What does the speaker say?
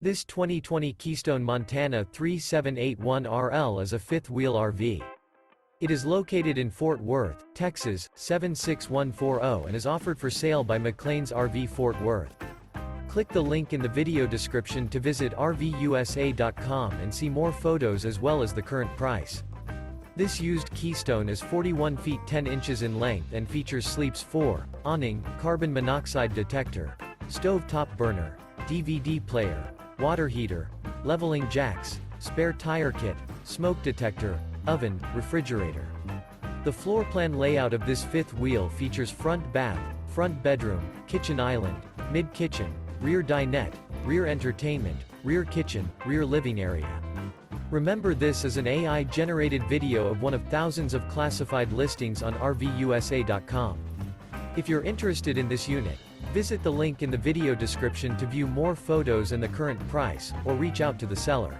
This 2020 Keystone Montana 3781RL is a fifth-wheel RV. It is located in Fort Worth, Texas, 76140 and is offered for sale by McClain's RV Fort Worth. Click the link in the video description to visit RVUSA.com and see more photos as well as the current price. This used Keystone is 41 feet 10 inches in length and features Sleeps 4, Awning, carbon monoxide detector, stove top burner, DVD player, water heater, leveling jacks, spare tire kit, smoke detector, oven, refrigerator. The floor plan layout of this fifth wheel features front bath, front bedroom, kitchen island, mid-kitchen, rear dinette, rear entertainment, rear kitchen, rear living area. Remember, this is an AI-generated video of one of thousands of classified listings on RVUSA.com. If you're interested in this unit, visit the link in the video description to view more photos and the current price, or reach out to the seller.